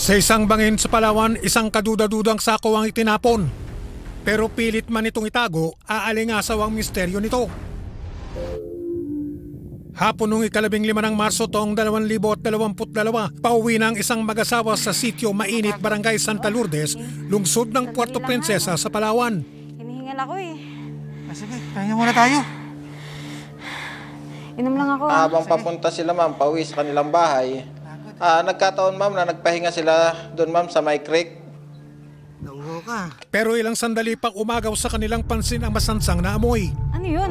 Sa isang bangin sa Palawan, isang kaduda-dudang sako ang itinapon. Pero pilit man itong itago, aalingasaw ang misteryo nito. Hapon nung 15 ng Marso taong 2022, pauwi ng isang mag-asawa sa sitio Mainit, Barangay Santa Lourdes, lungsod ng Puerto Princesa sa Palawan. Hinihingal ako eh. Sige, kaya muna tayo. Inom lang ako. Habang papunta sila ma'am, pauwi sa kanilang bahay, nagkataon ma'am na nagpahinga sila doon ma'am sa may creek. Nauho ka. Pero ilang sandali pang umagaw sa kanilang pansin ang masansang na amoy. Ano yun?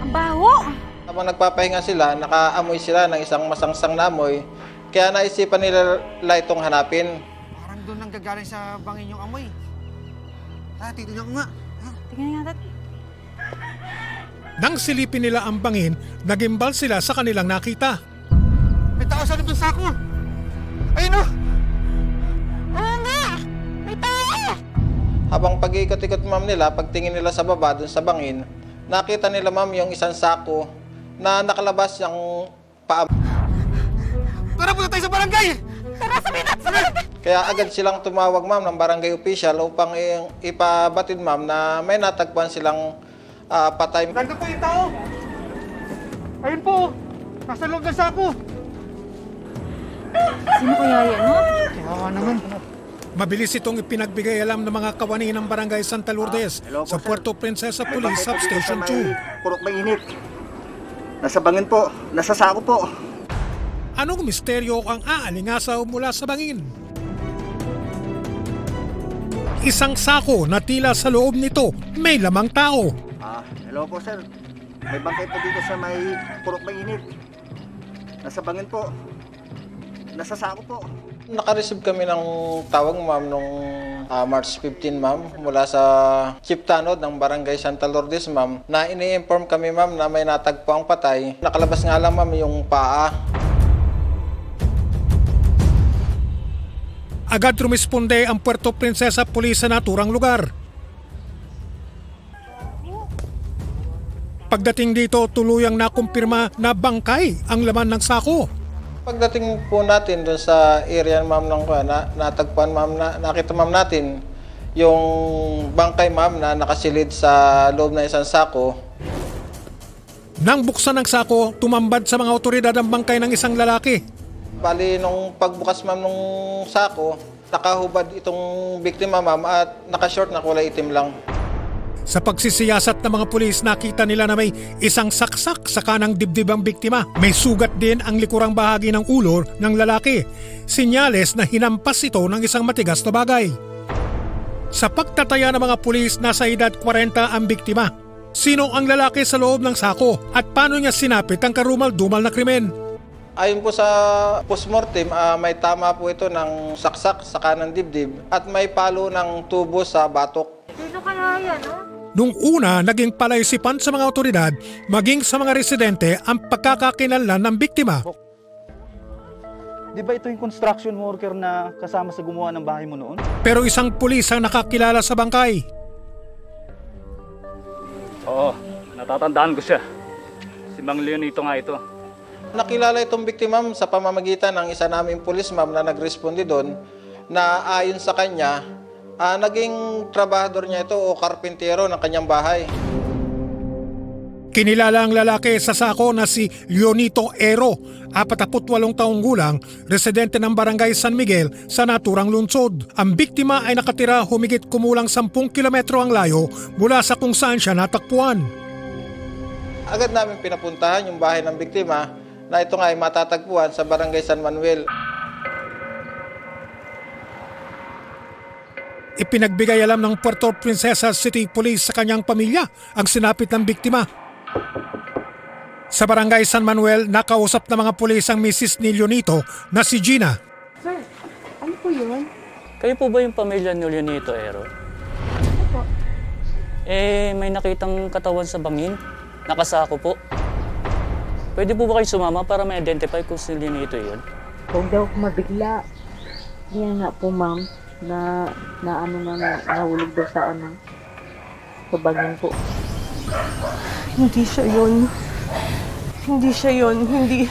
Ang baho! Habang nagpapahinga sila, nakaamoy sila ng isang masangsang na amoy, kaya naisipan nila itong hanapin. Parang doon nang gagaling sa bangin yung amoy. Titignan ko nga. Tingnan natin. Nang silipin nila ang bangin, nagimbal sila sa kanilang nakita. May tao sa loob ng sako! Ayun o! Oo nga! May tao! Habang pag-iikot-ikot ma'am nila, pagtingin nila sa baba doon sa bangin, nakita nila ma'am yung isang sako na nakalabas yung paa. Tara, punta tayo sa barangay! Tara, sabihin natin sa barangay! Kaya agad silang tumawag ma'am ng barangay official upang ipabatid ma'am na may natagpuan silang patay. Nandun po yung tao! Ayun po! Nasa loob ng sako! Sino kaya yan, no? Kawawa naman. Mabilis itong ipinagbigay alam ng mga kawani ng Barangay Santa Lourdes sa Puerto Princesa Police Substation 2. Purok Mainit. Nasa bangin po, nasa sako po. Anong misteryo ang aalingasaw mula sa bangin? Isang sako na tila sa loob nito may lamang tao. Hello po sir. May bangkay po dito sa may Purok Mainit. Nasa bangin po. Nasa sako po. Nakareceive kami ng tawag ma'am nung March 15 ma'am mula sa Chief Tanod ng Barangay Santa Lourdes ma'am na ini-inform kami ma'am na may natagpuang patay. Nakalabas nga lang ma'am yung paa. Agad rumisponde ang Puerto Princesa Police sa naturang lugar. Pagdating dito, tuluyang nakumpirma na bangkay ang laman ng sako. Pagdating po natin doon sa area ma'am ng natagpuan ma'am, nakita ma'am natin yung bangkay ma'am na nakasilid sa loob ng isang sako. Nang buksan ng sako, tumambad sa mga otoridad ang bangkay ng isang lalaki. Bali, nung pagbukas ma'am nung sako, nakahubad itong biktima ma'am at nakashort na kulay itim lang. Sa pagsisiyasat ng mga pulis, nakita nila na may isang saksak sa kanang dibdib ang biktima. May sugat din ang likurang bahagi ng ulo ng lalaki. Sinyales na hinampas ito ng isang matigas na bagay. Sa pagtataya ng mga pulis, nasa edad 40 ang biktima. Sino ang lalaki sa loob ng sako at paano niya sinapit ang karumal-dumal na krimen? Ayon po sa postmortem, may tama po ito ng saksak sa kanang dibdib at may palo ng tubo sa batok. Sino kaya yan, no? Nung una, naging palaisipan sa mga otoridad, maging sa mga residente ang pagkakakilanlan ng biktima. Di ba ito yung construction worker na kasama sa gumawa ng bahay mo noon? Pero isang pulis ang nakakilala sa bangkay. Oo, natatandaan ko siya. Si Mang Leonito nga ito. Nakilala itong biktima sa pamamagitan ng isa naming pulis ma'am na nagresponde doon na ayon sa kanya, naging trabahador niya ito o karpintero ng kanyang bahay. Kinilala ang lalaki sa sako na si Leonito Ero, 48 taong gulang, residente ng Barangay San Miguel sa naturang lungsod. Ang biktima ay nakatira humigit kumulang 10 kilometro ang layo mula sa kung saan siya natakpuan. Agad namin pinapuntahan yung bahay ng biktima na ito nga ay matatagpuan sa Barangay San Manuel. Ipinagbigay alam ng Puerto Princesa City Police sa kanyang pamilya ang sinapit ng biktima. Sa Barangay San Manuel, nakausap ng mga pulis ang misis ni Leonito na si Gina. Sir, ano po yun? Kayo po ba yung pamilya ni Leonito Ero? Ano po? May nakitang katawan sa bangin. Nakasako po. Pwede po ba kayo sumama para ma-identify kung si Leonito yun? Huwag daw mabigla. Yan nga po ma'am, na nahulog daw sa bangin po. Hindi siya yun. Hindi siya yun. Hindi.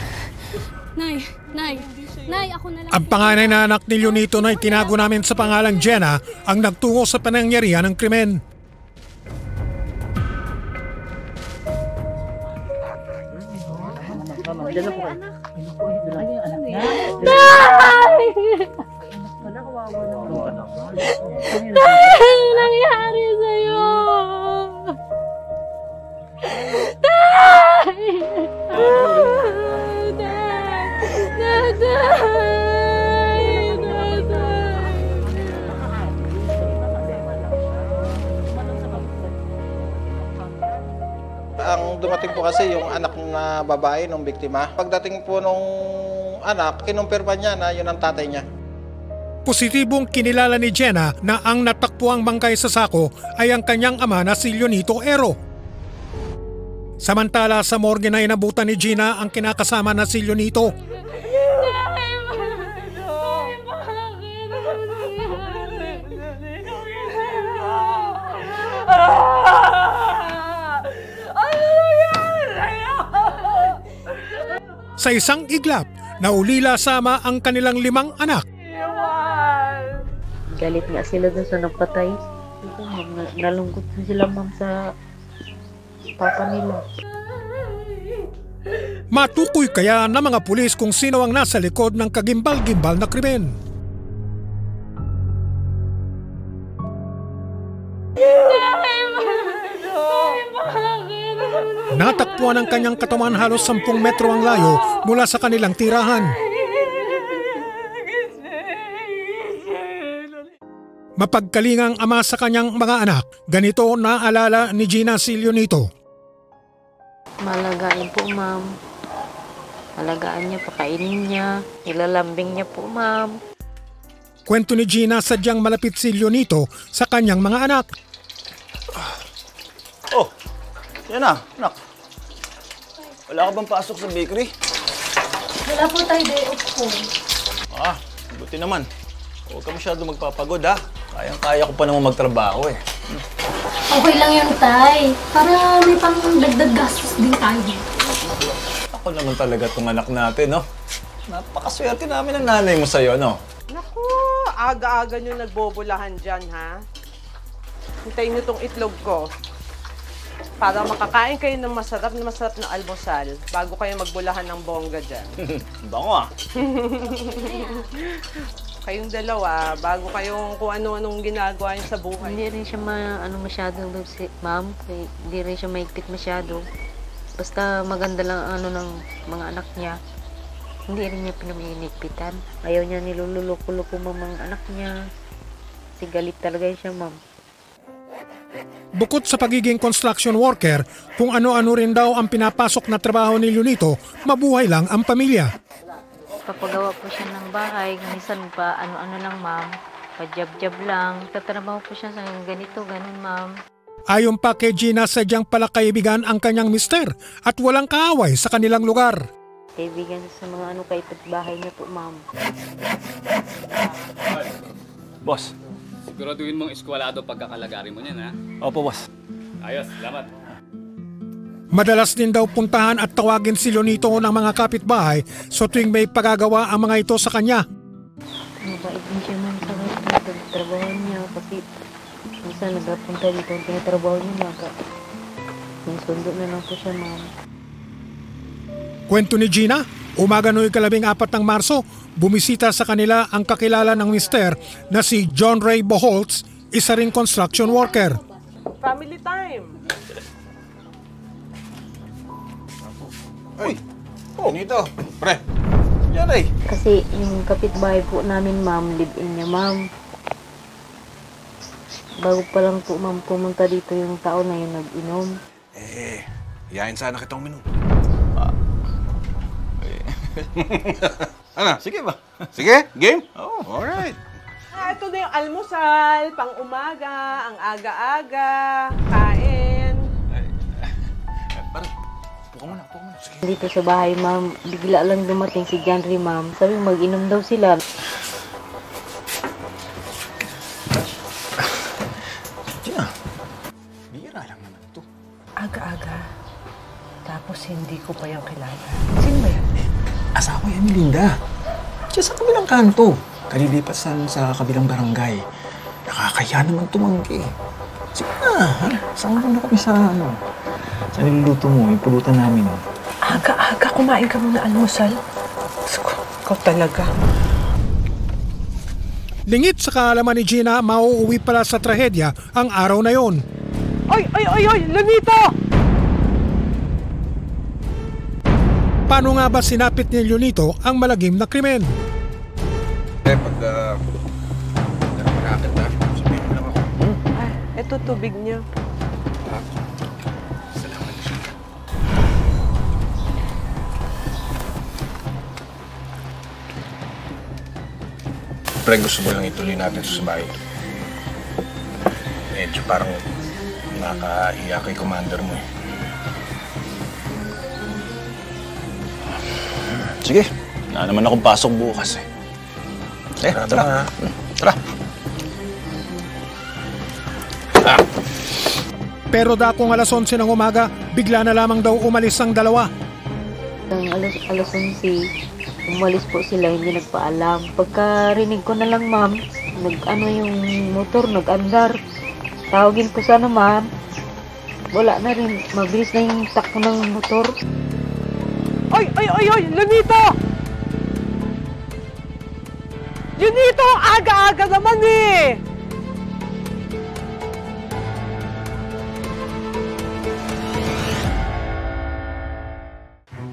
Nay, Nay, Nay, ako na lang. Ang panganay na anak ni Leonito na itinago namin sa pangalang Jenna ang nagtungo sa panangyarihan ng krimen. Ano nangyari sa'yo? Ang dumating po kasi yung anak na babae ng biktima. Pagdating po nung anak, kinumpirma niya na yun ang tatay niya. Positibong kinilala ni Jenna na ang natakpuang bangkay sa sako ay ang kanyang ama na si Leonito Ero. Samantala sa morgue na inabutan ni Gina ang kinakasama na si Leonito. Sa isang iglap, naulila sama ang kanilang 5 anak. Galit nga sila dun sa nagpatay. Ito, ma'am, nalungkot na sila, ma'am, sa papa nila. Matukoy kaya ng mga pulis kung sino ang nasa likod ng kagimbal-gimbal na krimen. Natakpuan ang kanyang katawan halos 10 metro ang layo mula sa kanilang tirahan. Mapagkalingang ama sa kanyang mga anak, ganito naalala ni Gina si Leonito. Malagain po, ma'am. Alagaan niya, pakainin niya, ilalambing niya po, ma'am. Kwento ni Gina, sadyang malapit si Leonito sa kanyang mga anak. Oh, yan na, anak. Wala ka bang pasok sa bakery? Wala po tayo day off po. Ah, buti naman. Huwag ka masyado magpapagod, ha? Kayang-kaya ko pa naman magtrabaho, eh. Okay lang yun, tay. Para may pang dagdag gastos din tayo. Ako naman talaga itong anak natin, no? Napakaswerte namin ng nanay mo sa'yo, no? Naku, aga-aga nyo nagbobolahan dyan, ha? Hintayin nyo tong itlog ko. Para makakain kayo ng masarap na almusal bago kayo magbulahan ng bongga dyan. Bango, ah. Kayong dalawa, bago kayong kung ano-anong ginagawa niyo sa buhay. Hindi rin siya masyadong, ma'am. Hindi rin siya maigpit masyado. Basta maganda lang ang ng mga anak niya. Hindi rin niya pinamiligpitan. Ayaw niya niluluko-luko mga anak niya. Kasi galit talaga siya, ma'am. Bukod sa pagiging construction worker, kung ano-ano rin daw ang pinapasok na trabaho ni Leonito, mabuhay lang ang pamilya. Papagawa po siya ng bahay, minsan pa ano-ano lang, ma'am. Pa-job-job lang. Tatrabaho po siya sa ganito, ganun, ma'am. Ayon pa kay Gina, sadyang palakaibigan ang kanyang mister at walang kaaway sa kanilang lugar. Kaibigan sa mga kapitbahay niya po, ma'am. Boss. Siguraduhin mong eskwalado pagkakalagari mo niyan, ha? Opo, boss. Ayos, salamat. Madalas din daw puntahan at tawagin si Leonito ng mga kapitbahay so tuwing may pagagawa ang mga ito sa kanya. Mabait din siya, ma'am, sa trabaho niya kasi minsan nagpunta dito ang tinatrabaho niya, nagsundo na lang po siya, ma'am. Kwento ni Gina, umaga no'y 14 ng Marso, bumisita sa kanila ang kakilala ng mister na si John Ray Boholtz, isa ring construction worker. Family time! Uy! Oh, nito. Pre! Yan, Ray. Kasi yung kapitbahay po namin, ma'am, live-in niya, ma'am. Bago pa lang po, ma'am, pumunta dito yung tao na yung nag-inom. Yayain sana kitang uminom. Ano? Sige ba? Sige, game? Oo. Alright. Ito na yung almusal, pang umaga, ang aga-aga, kain. Parang, puka muna. Sige. Dito sa bahay, ma'am, bigla lang dumating si John Ray, ma'am. Sabi mag-inom daw sila. Gina, bira lang naman ito. Aga-aga. Tapos hindi ko pa yung kilala. Sino ba yan? Asawa yan ni Linda. Diyan sa kabilang kanto. Kalilipasan sa kabilang barangay. Nakakaya naman tumanggi. Sige na, sama na kami sa sa niluluto mo, yung pulutan namin. Aga-aga, kumain ka muna almusal. Ikaw talaga. Lingit sa kaalaman ni Gina, mauuwi pala sa trahedya ang araw na yon. Oy! Lanito! Paano nga ba sinapit ni Leonito ang malagim na krimen? Pag nakakit na, sabihin mo lang ako. Ito tubig niya. Salamat siya. Pre, gusto mo lang ituloy natin sa bahay. Medyo parang nakakahiya kay commander mo eh. Sige, wala naman akong pasok bukas eh. Tara. Tara. Pero dakong alas 11 ng umaga, bigla na lamang daw umalis ang dalawa. Alas 11, umalis po sila, hindi nagpaalam. Pagkarinig ko na lang, ma'am, yung motor, nag-andar. Tawagin ko sana, ma'am. Wala na rin, mabilis na yung takbo ng motor. Oy! Lanito! Junito! Aga-aga naman eh!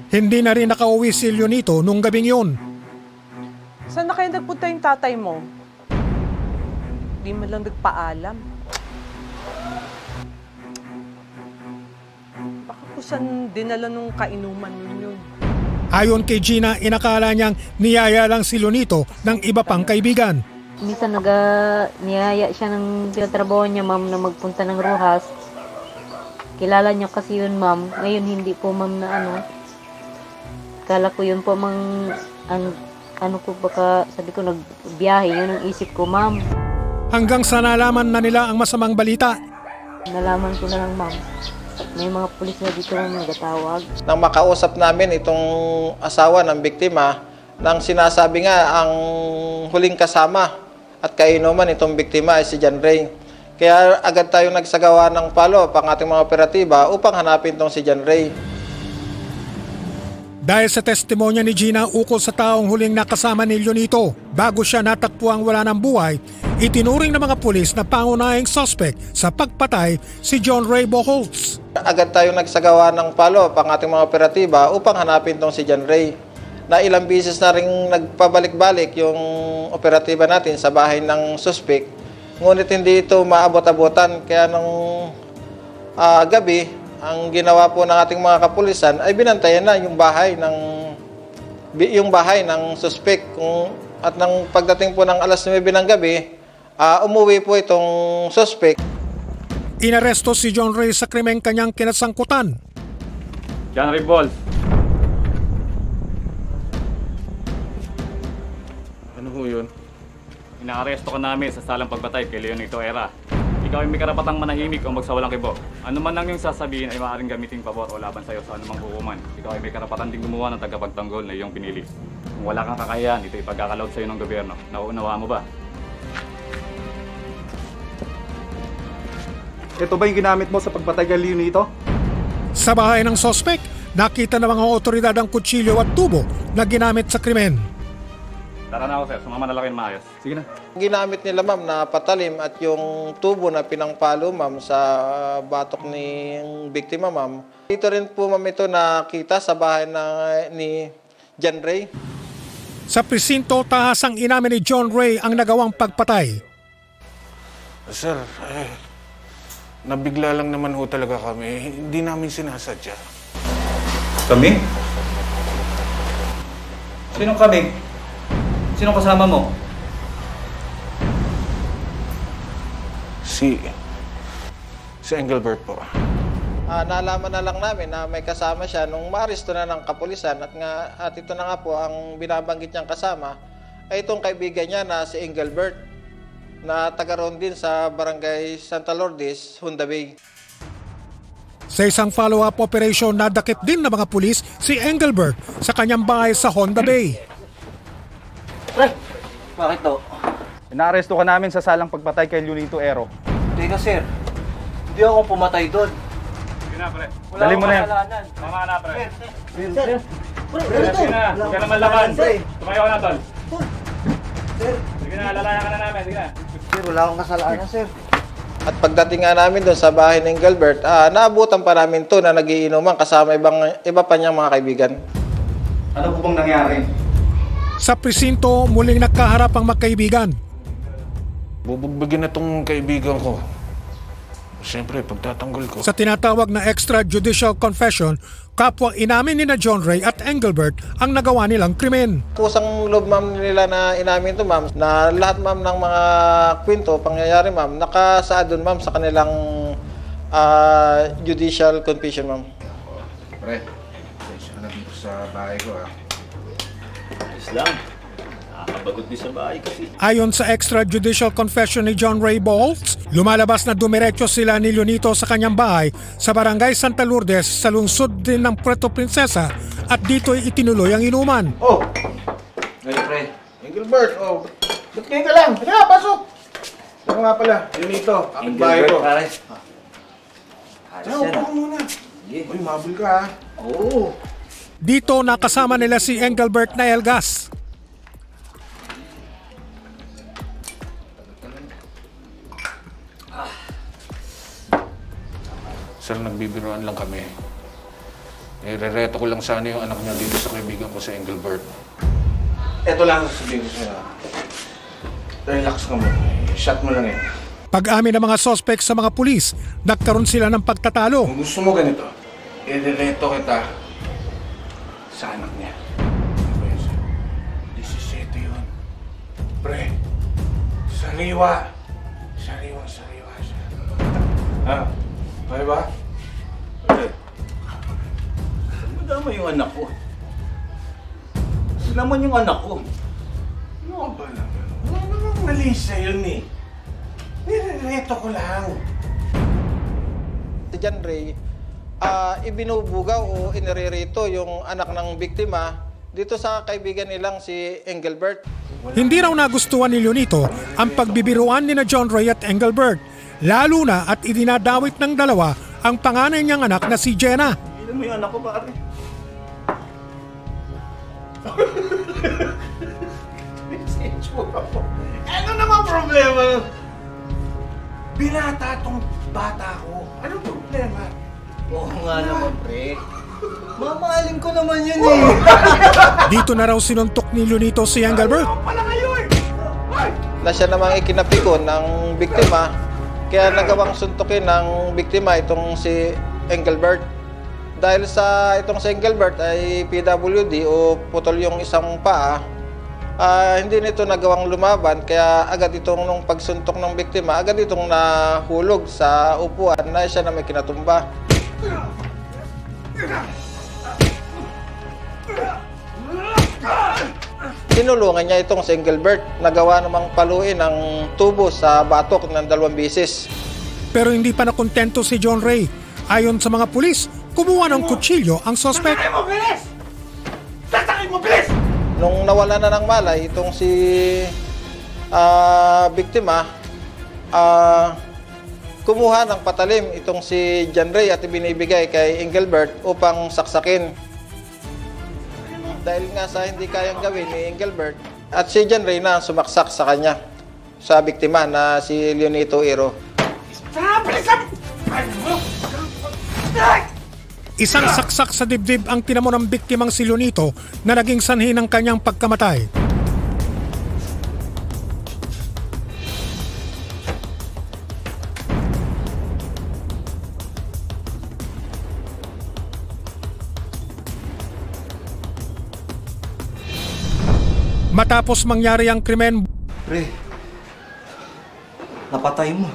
Hindi na rin nakauwi si Leonito nung gabing yun. Saan na kayo nagpunta yung tatay mo? Di man lang nagpaalam. Baka kung saan dinala nung kainuman yun. Ayon kay Gina, inakala niyang niyaya lang si Leonito ng iba pang kaibigan. Minsan niyaya siya ng tinatrabaho niya, ma'am, na magpunta ng Rojas. Kilala niya kasi yun, ma'am. Ngayon hindi po, ma'am, na Kala ko yun po, baka sabi ko nagbiyahe, yun ang isip ko, ma'am. Hanggang sa nalaman na nila ang masamang balita. Nalaman ko na lang, ma'am. May mga pulis na dito na nagatawag. Nang makausap namin itong asawa ng biktima, nang sinasabi nga ang huling kasama at kainuman itong biktima ay si John Ray. Kaya agad tayong nagsagawa ng follow-up ang ating mga operatiba upang hanapin itong si John Ray. Dahil sa testimonya ni Gina ukol sa taong huling nakasama ni Leonito, bago siya natagpuang wala ng buhay, itinuring ng mga pulis na pangunahing suspect sa pagpatay si John Ray Boholtz. Agad tayong nagsagawa ng follow-up ang ating mga operatiba upang hanapin itong si John Ray. Na ilang bisis na rin nagpabalik-balik yung operatiba natin sa bahay ng suspect. Ngunit hindi ito maabot-abutan. Kaya nung gabi, ang ginawa po ng ating mga kapulisan ay binantayan na yung bahay ng suspect. At nang pagdating po ng alas 9 ng gabi, umuwi po itong suspect. Inaresto si John Ray sa krimeng kanyang kinasangkutan. John Ray Boholtz. Ano ho yun? Inaaresto ka namin sa salang pagpatay kay Leonito Era. Ikaw ay may karapatang manahimik o magsawalang kibo. Ano man lang yung sasabihin ay maaaring gamitin pabor o laban sa'yo sa anumang hukuman. Ikaw ay may karapatan ding gumawa ng tagapagtanggol na iyong pinili. Kung wala kang kakayahan, ito ipagkakalob sa'yo ng gobyerno. Nauunawa mo ba? Ito ba yung ginamit mo sa pagpatay kay Leonito? Sa bahay ng suspect, nakita ng mga otoridad ang kutsilyo at tubo na ginamit sa krimen. Tara na ako, sir. Sumama na lang kayo maayos. Sige na. Ginamit nila, ma'am, na patalim at yung tubo na pinangpalo, ma'am, sa batok ni biktima, ma'am. Dito rin po, ma'am, ito nakita sa bahay ni John Ray. Sa presinto, tahasang inamin ni John Ray ang nagawang pagpatay. Sir, nabigla lang naman ho talaga kami. Hindi namin sinasadya. Kami? Sinong kami? Sinong kasama mo? Si Engelbert po. Nalaman na lang namin na may kasama siya nung maaresto na ng kapulisan at ito na nga po ang binabanggit niyang kasama ay itong kaibigan niya na si Engelbert na taga roon din sa barangay Santa Lourdes, Honda Bay. Sa isang follow-up operation, nadakip din ng mga pulis si Engelbert sa kanyang bahay sa Honda Bay. Pre, bakit to? Inaaresto ka namin sa salang pagpatay kay Leonito Ero. Teka sir, hindi ako pumatay doon. Sige na, pre. Wala Dali akong mo na yan. kasalanan. Tama na, pre. Sir, Pre, sige na. Sige na malaban. Tumayo ka na, tol. Sige na, lalayan ka na namin. Sige na. Sir, wala akong kasalanan, sir. At pagdating nga namin doon sa bahay ng Engelbert, naabutan pa namin to na nagiinuman kasama iba pa niyang mga kaibigan. Ano po bang nangyari? Sa presinto, muling nagkaharap ang magkaibigan. Bubugbugin na tong kaibigan ko. Siyempre, pagtatanggol ko. Sa tinatawag na extrajudicial confession, kapwa inamin ni na John Ray at Engelbert ang nagawa nilang krimen. Kusang loob ma'am nila na inamin to ma'am na lahat ma'am ng mga kwento, pangyayari ma'am, nakasaad doon ma'am sa kanilang judicial confession ma'am. Pre, isa ka na dito sa bahay ko Islam. Nakakabagot din sa bahay kasi. Ayon sa extrajudicial confession ni John Ray Bolts, lumalabas na dumiretso sila ni Leonito sa kanyang bahay sa barangay Santa Lourdes sa lungsod din ng Puerto Princesa at dito ay itinuloy ang inuman. Oh! Ngayon, pre. Engelbert, oh. Ba't ngayon ka lang? Halika, pasok! Ano nga pala? Leonito, ang bahay ko. Upo ka muna. Uy, mabul ka Oo. Dito nakasama nila si Engelbert na Elgas. Sir, nagbibiroan lang kami. Rereto ko lang sana yung anak niya dito sa kaibigan ko sa Engelbert. Ito lang sasabihin ko sa'yo. Relax ka mo. Shot mo lang yan. Pag-amin ng mga suspect sa mga pulis, nagkaroon sila ng pagtatalo. Kung gusto mo ganito, rereto kita sa anak niya. 17 yun. Pre, sariwa. Sariwa siya. Ha? Okay ba? Okay. Madama yung anak ko. Sila man yung anak ko. Ano ba naman? Wala namang mali sa'yo eh. Nirereto ko lang. Si John Ray, ibinubugaw o iniririto yung anak ng biktima dito sa kaibigan nilang si Engelbert. Hindi raw nagustuhan ni Leonito ang pagbibiruan ni na John Ray at Engelbert, lalo na at idinadawit ng dalawa ang panganay niyang anak na si Jenna. Ilan mo yung anak ko, pare? Ano naman problema? Binata tong bata ko. Anong problema? Oo nga naman, pre. Mamahalin ko naman yun eh. Dito na raw sinuntok ni Leonito si Engelbert. Na siya namang ikinapikon ng biktima, kaya nagawang suntukin ng biktima itong si Engelbert. Dahil sa itong si Engelbert ay PWD o putol yung isang paa, hindi nito nagawang lumaban, kaya agad itong nung pagsuntok ng biktima, agad itong nahulog sa upuan na siya na may kinatumba. Tinulungan niya itong si Engelbert, nagawa namang paluin ng tubo sa batok ng 2 beses. Pero hindi pa nakontento si John Ray. Ayon sa mga pulis, kumuha ng kutsilyo ang suspect. Sasakay mo, bilis! Sasakay mo, bilis! Nung nawala na ng malay, itong si biktima, kumuha ng patalim itong si John Ray at ibinibigay kay Engelbert upang saksakin. Dahil nga sa hindi kayang gawin ni Engelbert at si John Ray na sumaksak sa kanya, sa biktima na si Leonito Ero. Isang saksak sa dibdib ang tinamo ng biktimang si Leonito na naging sanhi ng kanyang pagkamatay. Matapos mangyari ang krimen, Pre, napatay mo.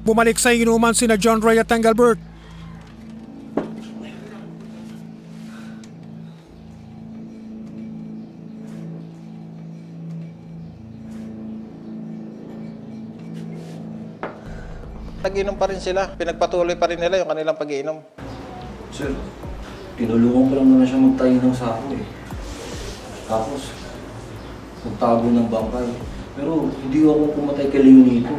bumalik sa inuman sina John Ray at Engelbert. Nag-inom pa rin sila, pinagpatuloy pa rin nila yung kanilang pag-iinom. Sir, tinulungan ko lang naman siya magtayo ng sako eh. Tapos, nagtago ng bangkay. Pero hindi ako pumatay kay Leonito.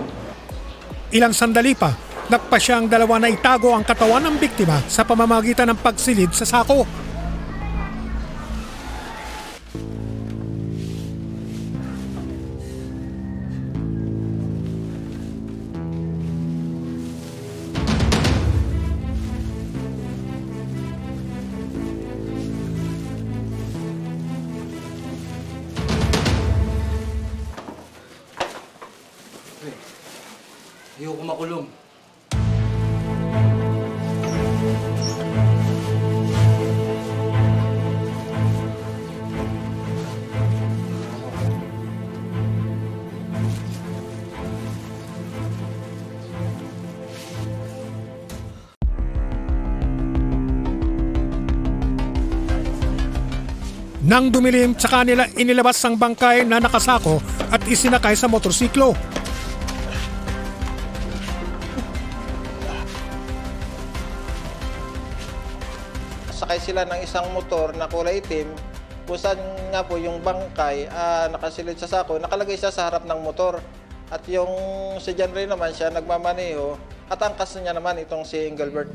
Ilang sandali pa, nagpasya ang dalawa na itago ang katawan ng biktima sa pamamagitan ng pagsilid sa sako. Ayoko makulong. Nang dumilim, sa kanila inilabas ang bangkay na nakasako at isinakay sa motorsiklo. Sakay sila ng isang motor na kulay itim, kung saan nga po yung bangkay nakasilid sa sako, nakalagay siya sa harap ng motor. At yung si John Ray naman siya nagmamaneho at angkas niya naman itong si Engelbert.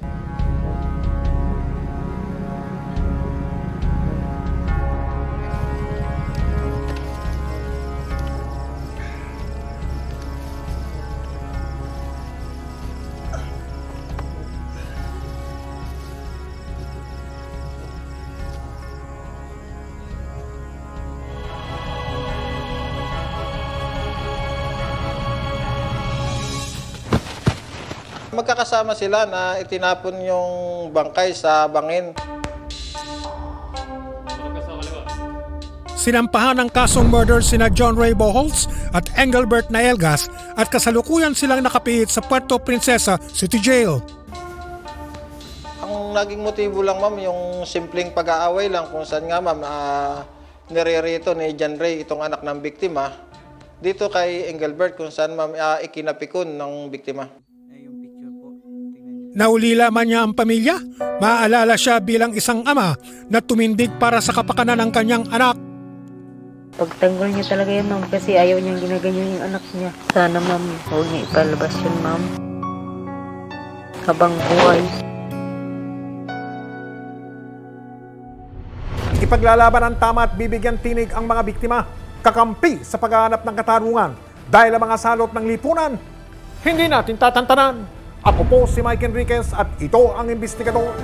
Magkakasama sila na itinapon yung bangkay sa bangin. Sinampahan ng kasong murder sina John Ray Boholtz at Engelbert Naelgas at kasalukuyan silang nakapihit sa Puerto Princesa City Jail. Ang naging motibo lang ma'am, yung simpleng pag-aaway lang kung saan nga ma'am nirerito ni John Ray itong anak ng biktima dito kay Engelbert kung saan ma'am ikinapikon ng biktima. Naulila man niya ang pamilya, maaalala siya bilang isang ama na tumindig para sa kapakanan ng kanyang anak. Pagtanggol niya talaga yan, ma'am, kasi ayaw niyang ginaganyan yung anak niya. Sana, ma'am, huwag niya ipalabas yun, ma'am. Habang buhay. Ipaglalaban ang tama at bibigyan tinig ang mga biktima, kakampi sa paghahanap ng katarungan dahil ang mga salot ng lipunan, hindi natin tatantanan. Ako po si Mike Enriquez at ito ang Investigador.